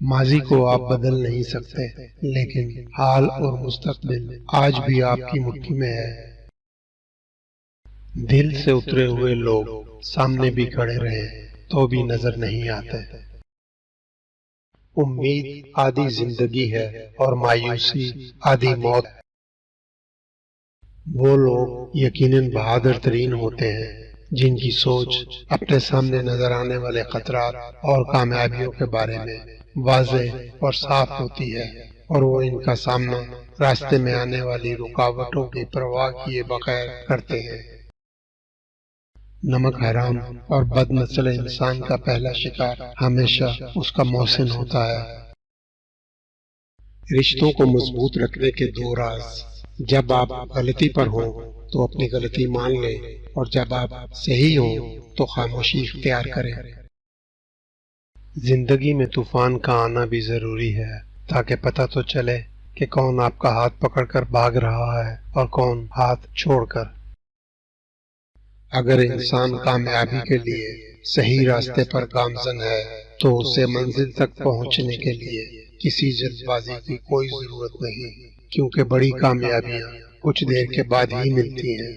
ماضی کو آپ بدل نہیں سکتے، لیکن حال اور مستقبل آج بھی آپ کی مٹھی میں ہے۔ دل سے اترے ہوئے لوگ سامنے بھی کھڑے رہے تو بھی نظر نہیں آتے۔ امید آدھی زندگی ہے اور مایوسی آدھی موت۔ وہ لوگ یقیناً بہادر ترین ہوتے ہیں جن کی سوچ اپنے سامنے نظر آنے والے خطرات اور کامیابیوں کے بارے میں واضح اور صاف ہوتی ہے، اور وہ ان کا سامنا راستے میں آنے والی رکاوٹوں کی پرواہ کیے بغیر کرتے ہیں۔ نمک حرام اور بد نسل انسان کا پہلا شکار ہمیشہ اس کا محسن ہوتا ہے۔ رشتوں کو مضبوط رکھنے کے دو راز: جب آپ غلطی پر ہوں تو اپنی غلطی مان لیں، اور جب آپ صحیح ہوں تو خاموشی اختیار کریں۔ زندگی میں طوفان کا آنا بھی ضروری ہے تاکہ پتہ تو چلے کہ کون آپ کا ہاتھ پکڑ کر بھاگ رہا ہے اور کون ہاتھ چھوڑ کر۔ اگر انسان کامیابی کے لیے صحیح راستے پر گامزن ہے تو اسے منزل تک پہنچنے کے لیے کسی جلد بازی کی کوئی ضرورت نہیں، کیونکہ بڑی کامیابیاں کچھ دیر کے بعد ہی ملتی ہیں۔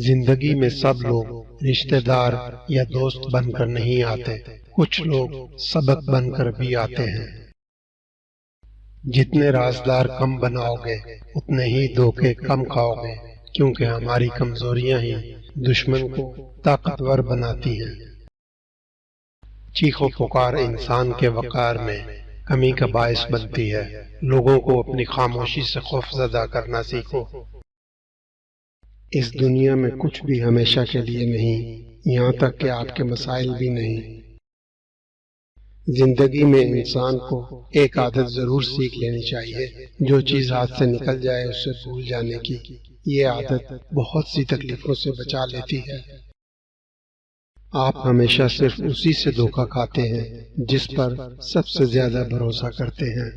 زندگی میں سب لوگ رشتہ دار یا دوست بن کر نہیں آتے، کچھ لوگ سبق بن کر بھی آتے ہیں۔ جتنے رازدار کم بناؤ گے اتنے ہی دھوکے کم کھاؤ گے، کیونکہ ہماری کمزوریاں ہی دشمن کو طاقتور بناتی ہیں۔ چیخ و پکار انسان کے وقار میں کمی کا باعث بنتی ہے۔ لوگوں کو اپنی خاموشی سے خوف زدہ کرنا سیکھو۔ اس دنیا میں کچھ بھی ہمیشہ کے لیے نہیں، یہاں تک کہ آپ کے مسائل بھی نہیں۔ زندگی میں انسان کو ایک عادت ضرور سیکھ لینی چاہیے، جو چیز ہاتھ سے نکل جائے اسے بھول جانے کی۔ یہ عادت بہت سی تکلیفوں سے بچا لیتی ہے۔ آپ ہمیشہ صرف اسی سے دھوکہ کھاتے ہیں جس پر سب سے زیادہ بھروسہ کرتے ہیں۔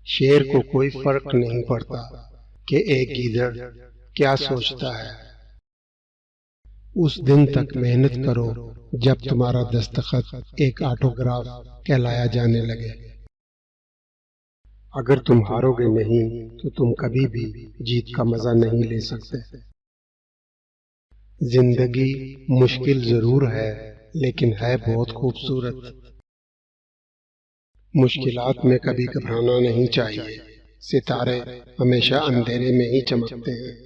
شیر کو کوئی فرق نہیں پڑتا کہ ایک گیدڑ کیا سوچتا ہے۔ اس دن تک محنت کرو جب تمہارا دستخط ایک آٹوگراف کہلایا جانے لگے۔ اگر تم ہارو گے نہیں تو تم کبھی بھی جیت کا مزہ نہیں لے سکتے۔ زندگی مشکل ضرور ہے لیکن ہے بہت خوبصورت۔ مشکلات میں کبھی گھبرانا نہیں چاہیے، ستارے ہمیشہ اندھیرے میں ہی چمکتے ہیں۔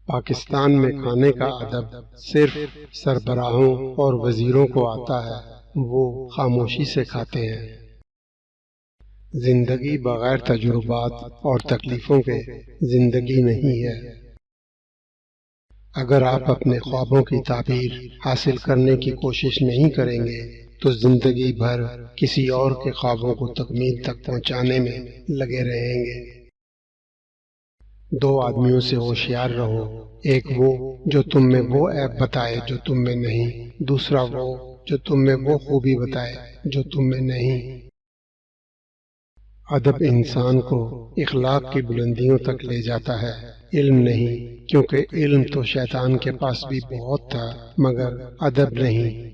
پاکستان میں کھانے کا ادب صرف سربراہوں اور وزیروں کو آتا ہے، وہ خاموشی سے کھاتے ہیں۔ زندگی بغیر تجربات اور تکلیفوں کے زندگی نہیں ہے۔ اگر آپ اپنے خوابوں کی تعبیر حاصل کرنے کی کوشش نہیں کریں گے تو زندگی بھر کسی اور کے خوابوں کو تکمیل تک پہنچانے میں لگے رہیں گے۔ دو آدمیوں سے ہوشیار رہو، ایک وہ جو تم میں وہ عیب بتائے جو تم میں نہیں، دوسرا وہ جو تم میں وہ خوبی بتائے جو تم میں نہیں۔ ادب انسان کو اخلاق کی بلندیوں تک لے جاتا ہے، علم نہیں، کیونکہ علم تو شیطان کے پاس بھی بہت تھا مگر ادب نہیں۔